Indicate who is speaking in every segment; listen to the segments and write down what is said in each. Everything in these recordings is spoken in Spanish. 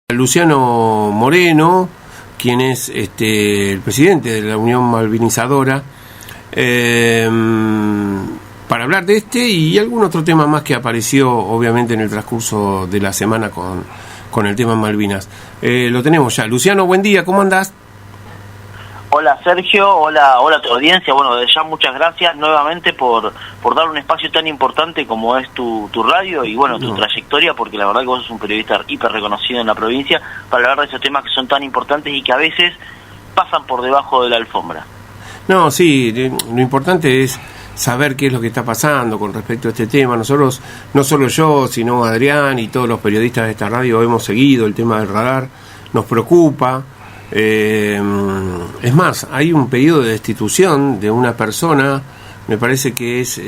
Speaker 1: Luciano Moreno, quien es el presidente de la Unión Malvinizadora, para hablar de y algún otro tema más que apareció obviamente en el transcurso de la semana con el tema Malvinas. Lo tenemos ya. Luciano, buen día, ¿cómo andás?
Speaker 2: Hola Sergio, hola a tu audiencia. Bueno, desde ya muchas gracias nuevamente por dar un espacio tan importante como es tu radio y bueno, tu trayectoria, porque la verdad que vos sos un periodista hiper reconocido en la provincia para hablar de esos temas que son tan importantes y que a veces pasan por debajo de la alfombra.
Speaker 1: No, sí, lo importante es saber qué es lo que está pasando con respecto a este tema. Nosotros, no solo yo, sino Adrián y todos los periodistas de esta radio hemos seguido el tema del radar, nos preocupa. Es más, hay un pedido de destitución de una persona, me parece que es,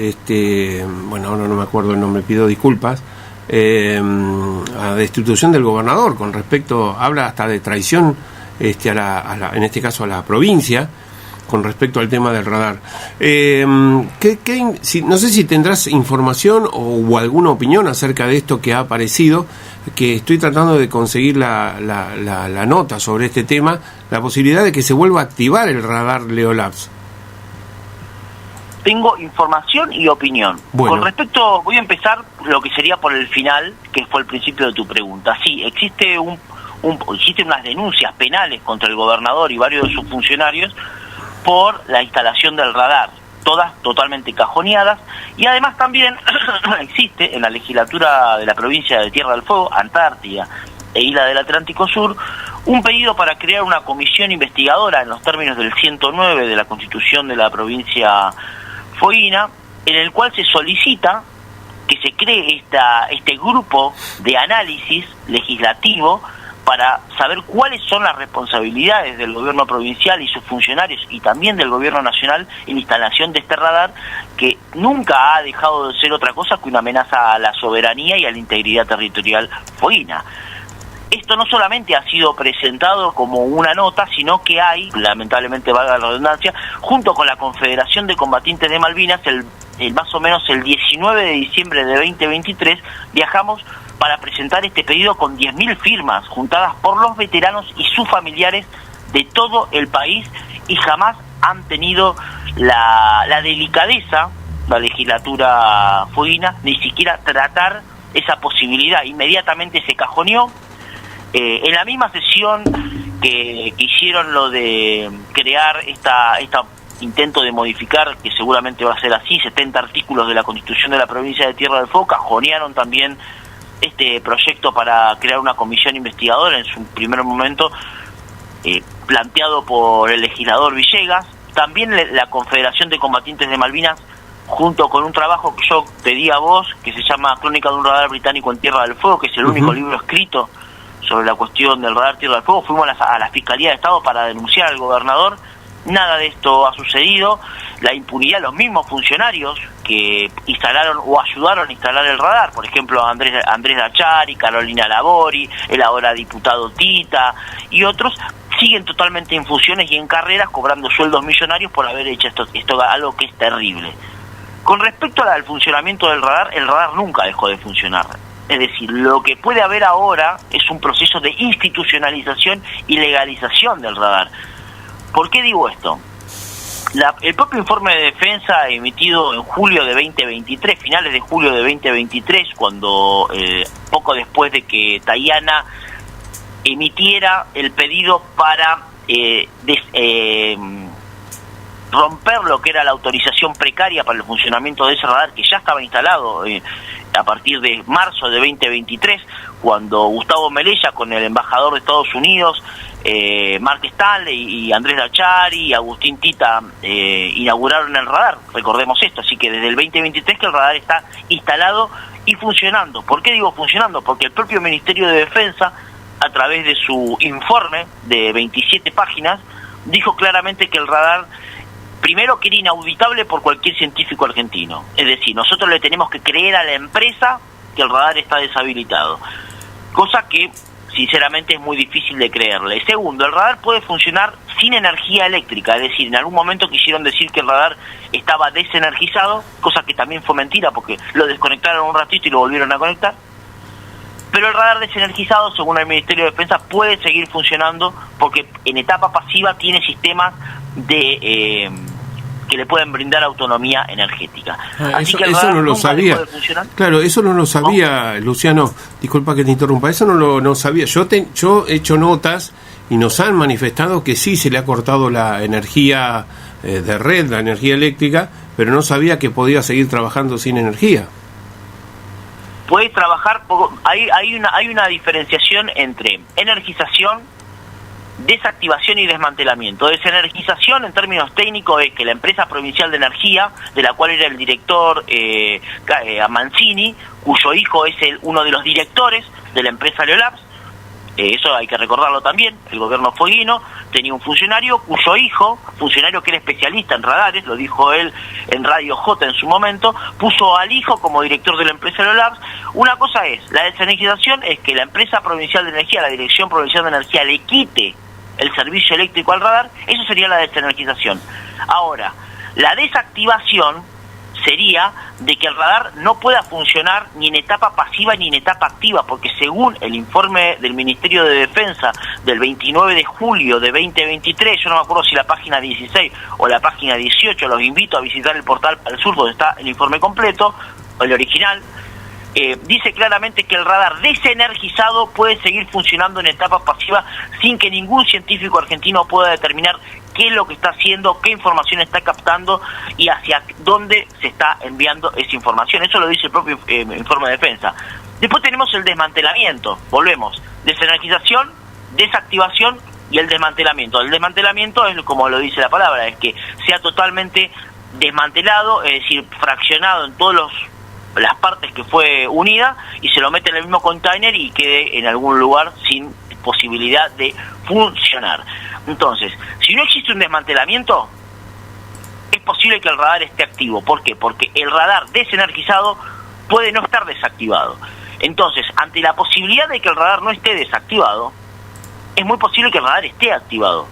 Speaker 1: bueno, ahora no me acuerdo el nombre, pido disculpas, a destitución del gobernador con respecto, habla hasta de traición en este caso a la provincia, con respecto al tema del radar. No sé si tendrás información o alguna opinión acerca de esto que ha aparecido, que estoy tratando de conseguir la nota sobre este tema, la posibilidad de que se vuelva a activar el radar Leolabs.
Speaker 2: Tengo información y opinión.
Speaker 1: Bueno.
Speaker 2: Con respecto, voy a empezar lo que sería por el final, que fue el principio de tu pregunta. Sí, existen unas denuncias penales contra el gobernador y varios de sus funcionarios por la instalación del radar, todas totalmente cajoneadas, y además también existe en la legislatura de la provincia de Tierra del Fuego, Antártida e Isla del Atlántico Sur, un pedido para crear una comisión investigadora en los términos del 109 de la Constitución de la provincia fueguina, en el cual se solicita que se cree este grupo de análisis legislativo para saber cuáles son las responsabilidades del gobierno provincial y sus funcionarios y también del gobierno nacional en la instalación de este radar, que nunca ha dejado de ser otra cosa que una amenaza a la soberanía y a la integridad territorial fueguina. Esto no solamente ha sido presentado como una nota, sino que hay, lamentablemente valga la redundancia, junto con la Confederación de Combatientes de Malvinas, más o menos el 19 de diciembre de 2023, viajamos para presentar este pedido con 10.000 firmas juntadas por los veteranos y sus familiares de todo el país, y jamás han tenido la delicadeza, la legislatura fueguina, ni siquiera tratar esa posibilidad. Inmediatamente se cajoneó. En la misma sesión que hicieron lo de crear esta intento de modificar, que seguramente va a ser así, 70 artículos de la Constitución de la provincia de Tierra del Fuego, cajonearon también este proyecto para crear una comisión investigadora en su primer momento, planteado por el legislador Villegas. También la Confederación de Combatientes de Malvinas, junto con un trabajo que yo te di a vos, que se llama Crónica de un radar británico en Tierra del Fuego, que es el único libro escrito sobre la cuestión del radar Tierra del Fuego. Fuimos a la Fiscalía de Estado para denunciar al gobernador. Nada de esto ha sucedido. La impunidad, los mismos funcionarios que instalaron o ayudaron a instalar el radar, por ejemplo Andrés Dachari, Carolina Labori, el ahora diputado Tita y otros, siguen totalmente en funciones y en carreras, cobrando sueldos millonarios por haber hecho esto algo que es terrible. Con respecto al funcionamiento del radar, el radar nunca dejó de funcionar. Es decir, lo que puede haber ahora es un proceso de institucionalización y legalización del radar. ¿Por qué digo esto? El propio informe de defensa emitido en julio de 2023, finales de julio de 2023, cuando poco después de que Tayana emitiera el pedido para romper lo que era la autorización precaria para el funcionamiento de ese radar, que ya estaba instalado a partir de marzo de 2023, cuando Gustavo Melella, con el embajador de Estados Unidos, Mark Stanley y Andrés Dachari y Agustín Tita inauguraron el radar. Recordemos esto, así que desde el 2023 que el radar está instalado y funcionando. ¿Por qué digo funcionando? Porque el propio Ministerio de Defensa, a través de su informe de 27 páginas, dijo claramente que el radar, primero, que era inauditable por cualquier científico argentino. Es decir, nosotros le tenemos que creer a la empresa que el radar está deshabilitado, cosa que sinceramente es muy difícil de creerle. Segundo, el radar puede funcionar sin energía eléctrica, es decir, en algún momento quisieron decir que el radar estaba desenergizado, cosa que también fue mentira porque lo desconectaron un ratito y lo volvieron a conectar. Pero el radar desenergizado, según el Ministerio de Defensa, puede seguir funcionando porque en etapa pasiva tiene sistemas de que le pueden brindar autonomía energética. Así que
Speaker 1: eso no lo sabía. Claro, eso no lo sabía, Luciano. Disculpa que te interrumpa. Eso no sabía. Yo he hecho notas y nos han manifestado que sí se le ha cortado la energía de red, la energía eléctrica, pero no sabía que podía seguir trabajando sin energía.
Speaker 2: Puede trabajar, hay una diferenciación entre energización, desactivación y desmantelamiento. Desenergización en términos técnicos es que la empresa provincial de energía, de la cual era el director Mancini, cuyo hijo es uno de los directores de la empresa Leolabs, eso hay que recordarlo también, el gobierno fueguino tenía un funcionario cuyo hijo, funcionario que era especialista en radares, lo dijo él en Radio J en su momento, puso al hijo como director de la empresa Leolabs. Una cosa es, la desenergización es que la empresa provincial de energía, la Dirección Provincial de Energía, le quite el servicio eléctrico al radar, eso sería la desenergización. Ahora, la desactivación sería de que el radar no pueda funcionar ni en etapa pasiva ni en etapa activa, porque según el informe del Ministerio de Defensa del 29 de julio de 2023, yo no me acuerdo si la página 16 o la página 18, los invito a visitar el portal Al Sur donde está el informe completo, el original, dice claramente que el radar desenergizado puede seguir funcionando en etapa pasiva sin que ningún científico argentino pueda determinar qué es lo que está haciendo, qué información está captando y hacia dónde se está enviando esa información. Eso lo dice el propio informe de defensa. Después tenemos el desmantelamiento, volvemos, desenergización, desactivación y el desmantelamiento. El desmantelamiento es como lo dice la palabra, es que sea totalmente desmantelado, es decir, fraccionado en todas las partes que fue unida y se lo mete en el mismo container y quede en algún lugar sin posibilidad de funcionar. Entonces, si no existe un desmantelamiento, es posible que el radar esté activo. ¿Por qué? Porque el radar desenergizado puede no estar desactivado. Entonces, ante la posibilidad de que el radar no esté desactivado, es muy posible que el radar esté activado.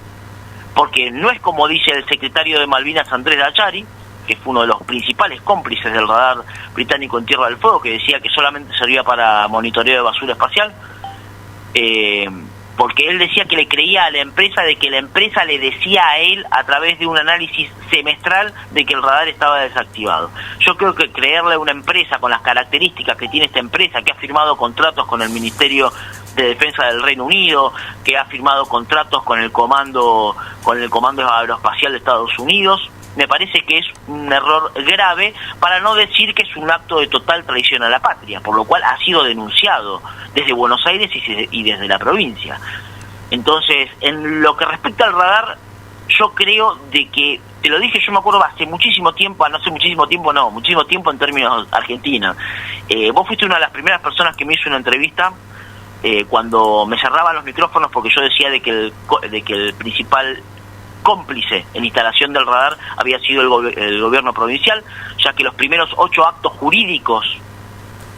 Speaker 2: Porque no es como dice el secretario de Malvinas, Andrés Dachari, que fue uno de los principales cómplices del radar británico en Tierra del Fuego, que decía que solamente servía para monitoreo de basura espacial, porque él decía que le creía a la empresa de que la empresa le decía a él a través de un análisis semestral de que el radar estaba desactivado. Yo creo que creerle a una empresa con las características que tiene esta empresa, que ha firmado contratos con el Ministerio de Defensa del Reino Unido, que ha firmado contratos con el Comando Aeroespacial de Estados Unidos, me parece que es un error grave, para no decir que es un acto de total traición a la patria, por lo cual ha sido denunciado desde Buenos Aires y desde la provincia. Entonces, en lo que respecta al radar, yo creo de que, te lo dije, yo me acuerdo hace muchísimo tiempo muchísimo tiempo en términos Argentina. Vos fuiste una de las primeras personas que me hizo una entrevista cuando me cerraban los micrófonos porque yo decía de que el principal cómplice en instalación del radar había sido el gobierno provincial, ya que los primeros 8 actos jurídicos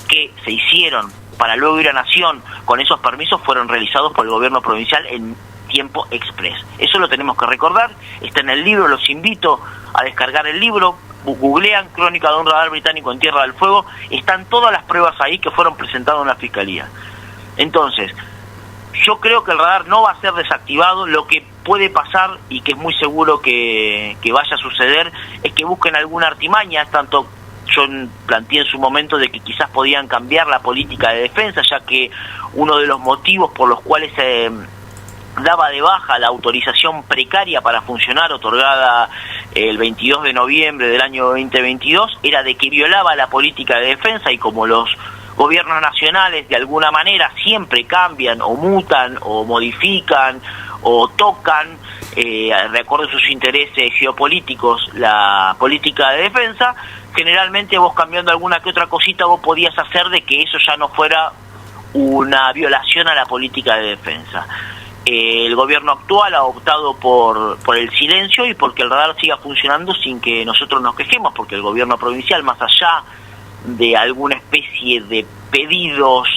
Speaker 2: que se hicieron para luego ir a Nación con esos permisos fueron realizados por el gobierno provincial en tiempo express. Eso lo tenemos que recordar, está en el libro, los invito a descargar el libro, googlean Crónica de un radar británico en Tierra del Fuego, están todas las pruebas ahí que fueron presentadas en la Fiscalía. Entonces, yo creo que el radar no va a ser desactivado. Lo que puede pasar, y que es muy seguro que vaya a suceder, es que busquen alguna artimaña. Tanto yo planteé en su momento de que quizás podían cambiar la política de defensa, ya que uno de los motivos por los cuales se daba de baja la autorización precaria para funcionar, otorgada el 22 de noviembre del año 2022, era de que violaba la política de defensa, y como los gobiernos nacionales de alguna manera siempre cambian o mutan o modifican o tocan, de acuerdo a sus intereses geopolíticos, la política de defensa, generalmente vos cambiando alguna que otra cosita vos podías hacer de que eso ya no fuera una violación a la política de defensa. El gobierno actual ha optado por el silencio y porque el radar siga funcionando sin que nosotros nos quejemos, porque el gobierno provincial, más allá de alguna especie de pedidos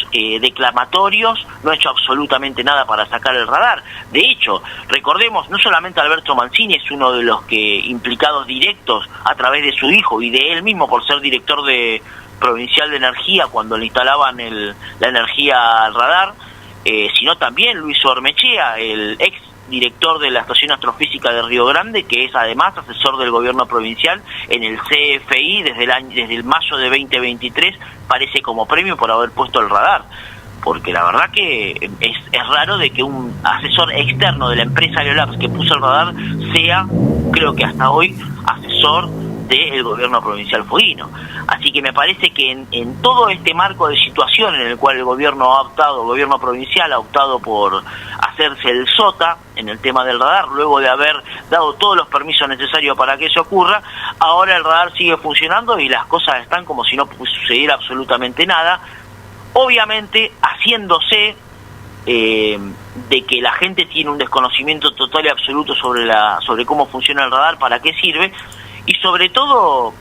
Speaker 2: declamatorios, no ha hecho absolutamente nada para sacar el radar. De hecho, recordemos, no solamente Alberto Mancini es uno de los implicados directos a través de su hijo y de él mismo por ser director de Provincial de Energía cuando le instalaban la energía al radar, sino también Luis Ormechea, el ex director de la Estación Astrofísica de Río Grande, que es además asesor del gobierno provincial en el CFI desde el mayo de 2023, parece como premio por haber puesto el radar. Porque la verdad que es raro de que un asesor externo de la empresa Aerolabs que puso el radar sea, creo que hasta hoy, asesor del gobierno provincial fueguino. Así que me parece que en todo este marco de situación en el cual el gobierno provincial ha optado por hacerse el sota en el tema del radar, luego de haber dado todos los permisos necesarios para que eso ocurra, ahora el radar sigue funcionando y las cosas están como si no sucediera absolutamente nada, obviamente haciéndose de que la gente tiene un desconocimiento total y absoluto sobre cómo funciona el radar, para qué sirve, y sobre todo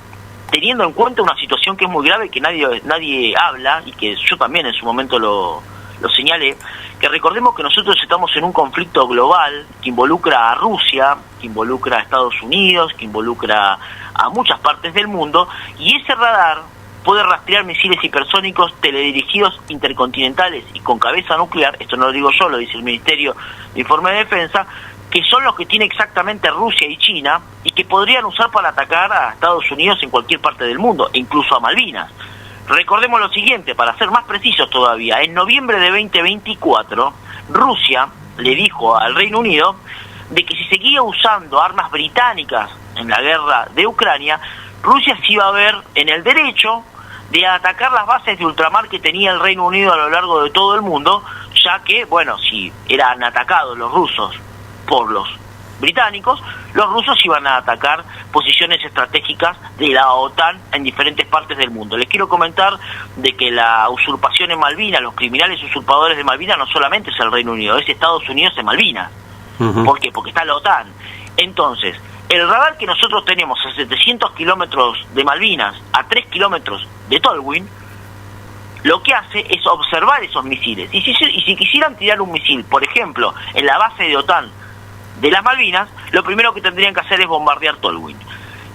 Speaker 2: teniendo en cuenta una situación que es muy grave, que nadie habla, y que yo también en su momento lo señalé, que recordemos que nosotros estamos en un conflicto global que involucra a Rusia, que involucra a Estados Unidos, que involucra a muchas partes del mundo, y ese radar puede rastrear misiles hipersónicos teledirigidos intercontinentales y con cabeza nuclear, esto no lo digo yo, lo dice el Ministerio de Informe de Defensa, que son los que tiene exactamente Rusia y China, y que podrían usar para atacar a Estados Unidos en cualquier parte del mundo, e incluso a Malvinas. Recordemos lo siguiente, para ser más precisos todavía, en noviembre de 2024, Rusia le dijo al Reino Unido de que si seguía usando armas británicas en la guerra de Ucrania, Rusia se iba a ver en el derecho de atacar las bases de ultramar que tenía el Reino Unido a lo largo de todo el mundo, ya que, bueno, si eran atacados los rusos por los británicos, los rusos iban a atacar posiciones estratégicas de la OTAN en diferentes partes del mundo. Les quiero comentar de que la usurpación en Malvinas, los criminales usurpadores de Malvinas, no solamente es el Reino Unido, es Estados Unidos en Malvinas. ¿Por qué? Porque está la OTAN. Entonces, el radar que nosotros tenemos a 700 kilómetros de Malvinas, a 3 kilómetros de Tolwyn, lo que hace es observar esos misiles. Y si quisieran tirar un misil, por ejemplo, en la base de OTAN de las Malvinas, lo primero que tendrían que hacer es bombardear Tolwyn.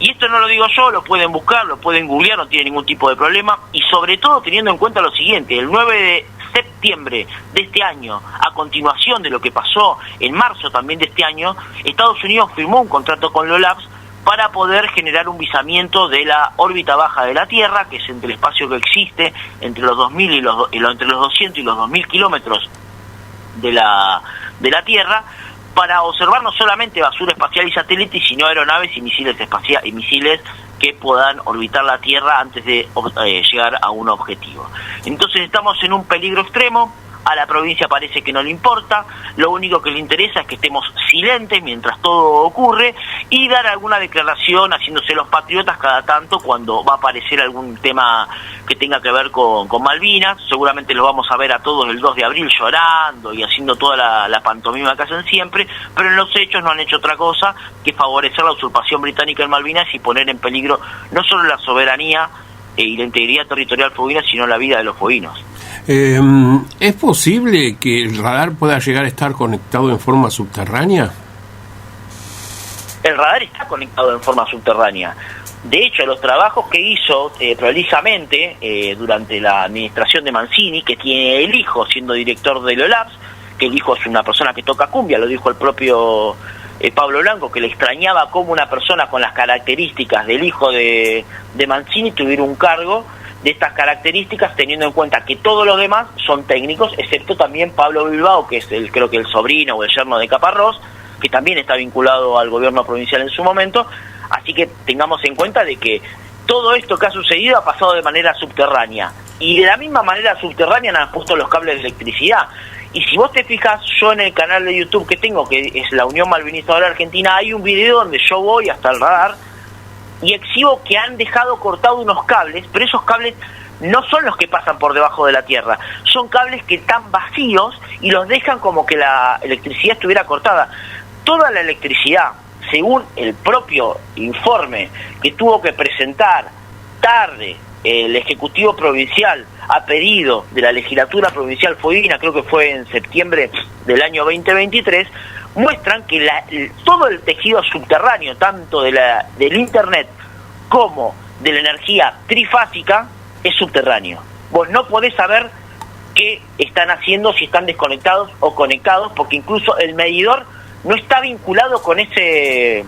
Speaker 2: Y esto no lo digo yo, lo pueden buscar, lo pueden googlear, no tiene ningún tipo de problema, y sobre todo teniendo en cuenta lo siguiente: el 9 de septiembre de este año, a continuación de lo que pasó en marzo también de este año, Estados Unidos firmó un contrato con Aerolabs para poder generar un visamiento de la órbita baja de la Tierra, que es entre el espacio que existe entre los 2000 entre los 200 y los 2000 kilómetros de la Tierra, para observar no solamente basura espacial y satélites, sino aeronaves y misiles que puedan orbitar la Tierra antes de llegar a un objetivo. Entonces estamos en un peligro extremo. A la provincia parece que no le importa, lo único que le interesa es que estemos silentes mientras todo ocurre y dar alguna declaración haciéndose los patriotas cada tanto cuando va a aparecer algún tema que tenga que ver con Malvinas. Seguramente los vamos a ver a todos el 2 de abril llorando y haciendo toda la pantomima que hacen siempre, pero en los hechos no han hecho otra cosa que favorecer la usurpación británica en Malvinas y poner en peligro no solo la soberanía y la integridad territorial fueguina, sino la vida de los fueguinos.
Speaker 1: ¿Es posible que el radar pueda llegar a estar conectado en forma subterránea?
Speaker 2: El radar está conectado en forma subterránea. De hecho, los trabajos que hizo prolijamente durante la administración de Mancini, que tiene el hijo siendo director de Aerolabs, que el hijo es una persona que toca cumbia, lo dijo el propio Pablo Blanco, que le extrañaba cómo una persona con las características del hijo de Mancini tuviera un cargo de estas características, teniendo en cuenta que todos los demás son técnicos, excepto también Pablo Bilbao, que es creo que el sobrino o el yerno de Caparrós, que también está vinculado al gobierno provincial en su momento. Así que tengamos en cuenta de que todo esto que ha sucedido ha pasado de manera subterránea, y de la misma manera subterránea han puesto los cables de electricidad. Y si vos te fijas, yo en el canal de YouTube que tengo, que es la Unión Malvinista de la Argentina, hay un video donde yo voy hasta el radar y exhibo que han dejado cortados unos cables, pero esos cables no son los que pasan por debajo de la tierra, son cables que están vacíos y los dejan como que la electricidad estuviera cortada. Toda la electricidad, según el propio informe que tuvo que presentar tarde el Ejecutivo Provincial a pedido de la Legislatura Provincial fueguina, creo que fue en septiembre del año 2023, muestran que todo el tejido subterráneo, tanto del Internet como de la energía trifásica, es subterráneo. Vos no podés saber qué están haciendo, si están desconectados o conectados, porque incluso el medidor no está vinculado con ese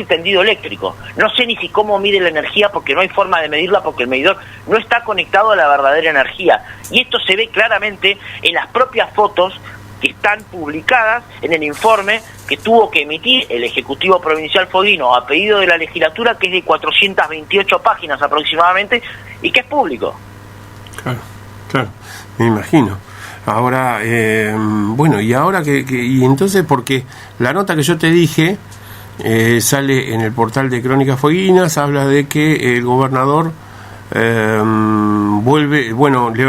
Speaker 2: tendido eléctrico. No sé ni si cómo mide la energía, porque no hay forma de medirla, porque el medidor no está conectado a la verdadera energía. Y esto se ve claramente en las propias fotos que están publicadas en el informe que tuvo que emitir el Ejecutivo Provincial Foguino a pedido de la legislatura, que es de 428 páginas aproximadamente, y que es público.
Speaker 1: Claro, me imagino. Ahora, bueno, y ahora y entonces, porque la nota que yo te dije sale en el portal de Crónicas Fueguinas, habla de que el gobernador Leo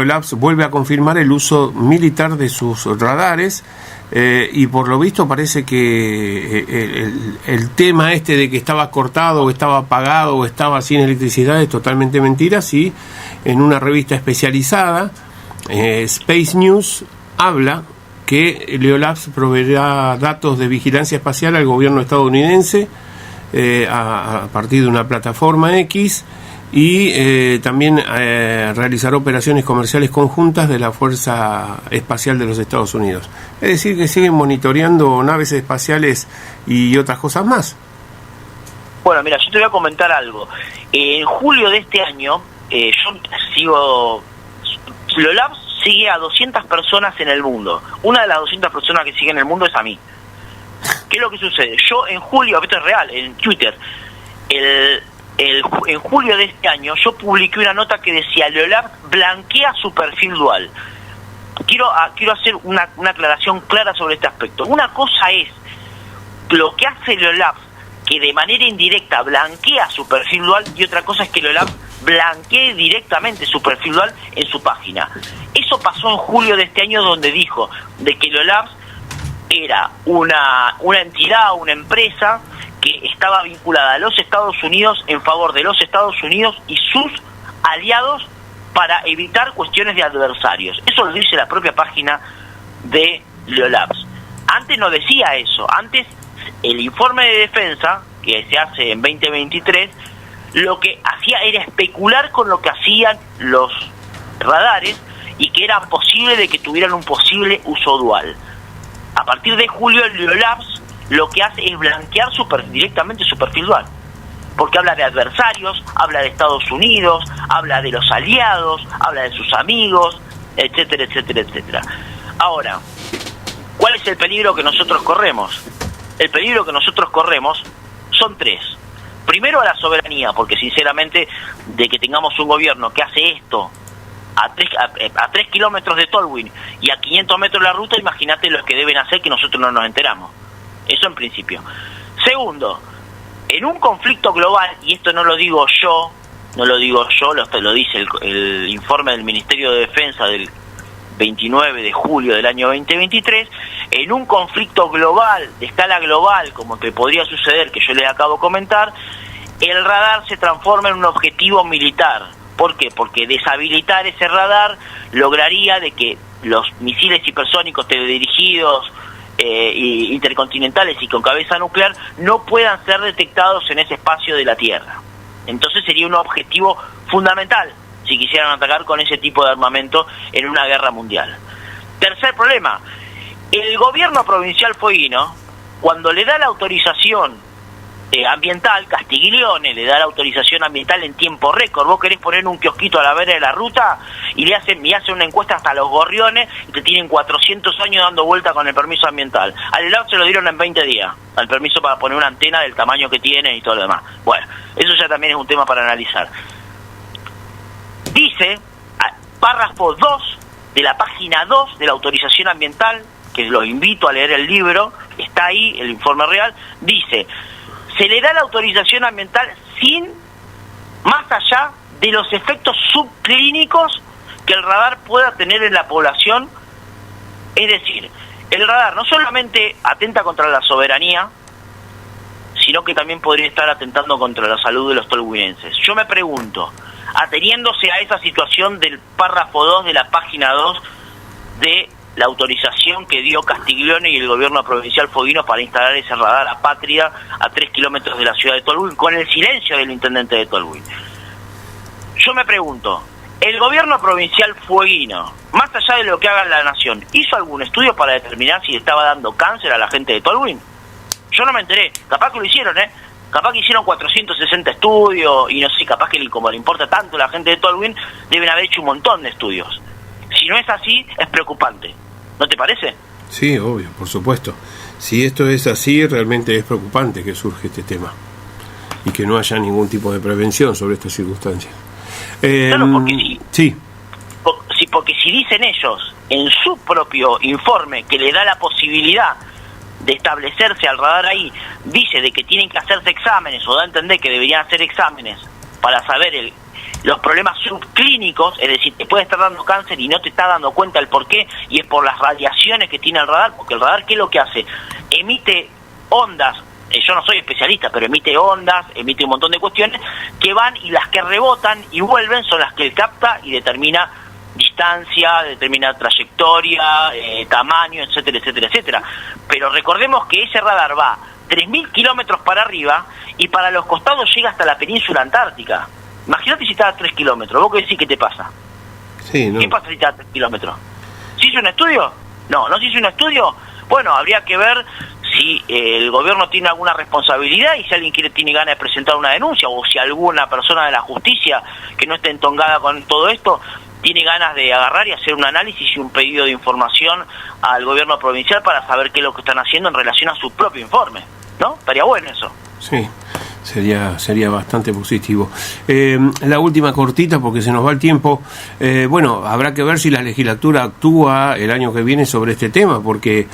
Speaker 1: Labs vuelve a confirmar el uso militar de sus radares, y por lo visto parece que el tema este de que estaba cortado o estaba apagado o estaba sin electricidad es totalmente mentira. Sí, en una revista especializada, Space News, habla que Leo Labs proveerá datos de vigilancia espacial al gobierno estadounidense a partir de una plataforma X, y también realizará operaciones comerciales conjuntas de la Fuerza Espacial de los Estados Unidos. Es decir, que siguen monitoreando naves espaciales y otras cosas más.
Speaker 2: Bueno, mira, yo te voy a comentar algo. En julio de este año, Leo Labs sigue a 200 personas en el mundo. Una de las 200 personas que siguen en el mundo es a mí. ¿Qué es lo que sucede? Yo en julio, esto es real, en Twitter, en julio de este año, yo publiqué una nota que decía: Leo Labs blanquea su perfil dual. Quiero hacer una aclaración clara sobre este aspecto. Una cosa es lo que hace Leo Labs, que de manera indirecta blanquea su perfil dual, y otra cosa es que Leo Labs blanquee directamente su perfil dual en su página. Eso pasó en julio de este año, donde dijo de que Leo Labs era una entidad, una empresa que estaba vinculada a los Estados Unidos, en favor de los Estados Unidos y sus aliados, para evitar cuestiones de adversarios. Eso lo dice la propia página de Leo Labs. Antes no decía eso. Antes, el informe de defensa, que se hace en 2023, lo que hacía era especular con lo que hacían los radares, y que era posible de que tuvieran un posible uso dual. A partir de julio, Leo Labs lo que hace es blanquear directamente su perfil dual, porque habla de adversarios, habla de Estados Unidos, habla de los aliados, habla de sus amigos, etcétera, etcétera, etcétera. Ahora, ¿cuál es el peligro que nosotros corremos? El peligro que nosotros corremos son tres. Primero, a la soberanía, porque sinceramente, de que tengamos un gobierno que hace esto a 3 kilómetros de Tolwyn y a 500 metros de la ruta, imagínate los que deben hacer, que nosotros no nos enteramos. Eso en principio. Segundo, en un conflicto global, y esto no lo digo yo, lo dice el informe del Ministerio de Defensa del 29 de julio del año 2023, en un conflicto global, de escala global, como que podría suceder, que yo les acabo de comentar, el radar se transforma en un objetivo militar. ¿Por qué? Porque deshabilitar ese radar lograría de que los misiles hipersónicos teledirigidos, intercontinentales y con cabeza nuclear no puedan ser detectados en ese espacio de la Tierra. Entonces sería un objetivo fundamental si quisieran atacar con ese tipo de armamento en una guerra mundial. Tercer problema, el gobierno provincial foguino, cuando le da la autorización ambiental, Castiglione le da la autorización ambiental en tiempo récord. Vos querés poner un kiosquito a la vera de la ruta y le hacen una encuesta hasta los gorriones, y te tienen 400 años dando vuelta con el permiso ambiental. Al lado se lo dieron en 20 días, al permiso para poner una antena del tamaño que tiene y todo lo demás. Bueno, eso ya también es un tema para analizar. Dice, párrafo 2 de la página 2 de la autorización ambiental, que los invito a leer el libro, está ahí el informe real, dice: se le da la autorización ambiental sin más allá de los efectos subclínicos que el radar pueda tener en la población. Es decir, el radar no solamente atenta contra la soberanía, sino que también podría estar atentando contra la salud de los tolhuinenses. Yo me pregunto, ateniéndose a esa situación del párrafo 2 de la página 2 de la autorización que dio Castiglione y el gobierno provincial foguino para instalar ese radar apátrida a 3 kilómetros de la ciudad de Tolwyn, con el silencio del intendente de Tolwyn, yo me pregunto, el gobierno provincial fueguino, más allá de lo que haga la nación, ¿hizo algún estudio para determinar si estaba dando cáncer a la gente de Tolwyn? Yo no me enteré, capaz que lo hicieron, capaz que hicieron 460 estudios, y no sé, capaz que como le importa tanto a la gente de Tolwyn, deben haber hecho un montón de estudios. Si no es así, es preocupante, ¿no te parece?
Speaker 1: Sí, obvio, por supuesto. Si esto es así, realmente es preocupante que surge este tema y que no haya ningún tipo de prevención sobre estas circunstancias.
Speaker 2: Claro, porque
Speaker 1: sí.
Speaker 2: Porque si dicen ellos en su propio informe que le da la posibilidad de establecerse al radar ahí, dice de que tienen que hacerse exámenes, o da a entender que deberían hacer exámenes para saber los problemas subclínicos, es decir, te puede estar dando cáncer y no te está dando cuenta el por qué, y es por las radiaciones que tiene el radar, porque el radar, ¿qué es lo que hace? Emite ondas, yo no soy especialista, pero emite ondas, emite un montón de cuestiones que van, y las que rebotan y vuelven son las que él capta y determina distancia, determina trayectoria, tamaño, etcétera, etcétera, etcétera. Pero recordemos que ese radar va 3.000 kilómetros para arriba y para los costados llega hasta la península antártica. Imagínate si está a 3 kilómetros, ¿vos qué decís que te pasa?
Speaker 1: Sí, no.
Speaker 2: ¿Qué pasa si está a 3 kilómetros? ¿Se hizo un estudio? No se hizo un estudio. Bueno, habría que ver si el gobierno tiene alguna responsabilidad y si alguien tiene ganas de presentar una denuncia, o si alguna persona de la justicia que no esté entongada con todo esto tiene ganas de agarrar y hacer un análisis y un pedido de información al gobierno provincial para saber qué es lo que están haciendo en relación a su propio informe, ¿no? Estaría bueno eso.
Speaker 1: Sí, sería bastante positivo. La última cortita, porque se nos va el tiempo. Bueno, habrá que ver si la legislatura actúa el año que viene sobre este tema, porque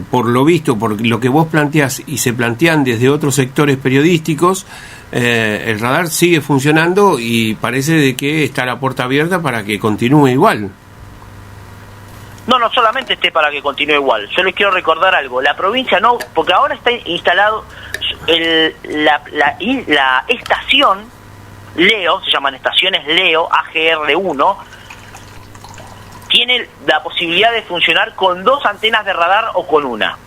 Speaker 1: por lo visto, por lo que vos planteás y se plantean desde otros sectores periodísticos, el radar sigue funcionando y parece de que está la puerta abierta para que continúe igual.
Speaker 2: No solamente esté para que continúe igual. Yo les quiero recordar algo. La provincia no, porque ahora está instalado la estación Leo, se llaman estaciones Leo, AGR1, tiene la posibilidad de funcionar con 2 antenas de radar o con una.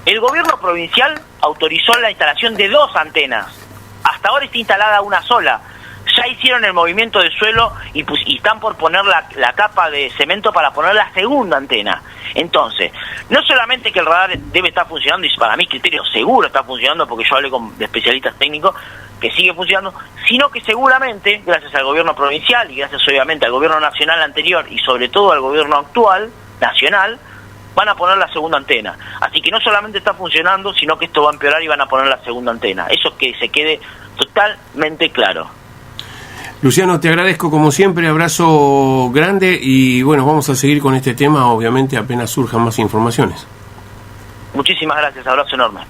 Speaker 2: El gobierno provincial autorizó la instalación de 2 antenas. Hasta ahora está instalada una sola. Ya hicieron el movimiento de suelo y están por poner la capa de cemento para poner la segunda antena. Entonces, no solamente que el radar debe estar funcionando, y para mi criterio seguro está funcionando, porque yo hablé de especialistas técnicos, que sigue funcionando, sino que seguramente, gracias al gobierno provincial y gracias obviamente al gobierno nacional anterior y sobre todo al gobierno actual, nacional, van a poner la segunda antena. Así que no solamente está funcionando, sino que esto va a empeorar y van a poner la segunda antena. Eso que se quede totalmente claro.
Speaker 1: Luciano, te agradezco como siempre, abrazo grande y bueno, vamos a seguir con este tema, obviamente apenas surjan más informaciones.
Speaker 2: Muchísimas gracias, abrazo enorme.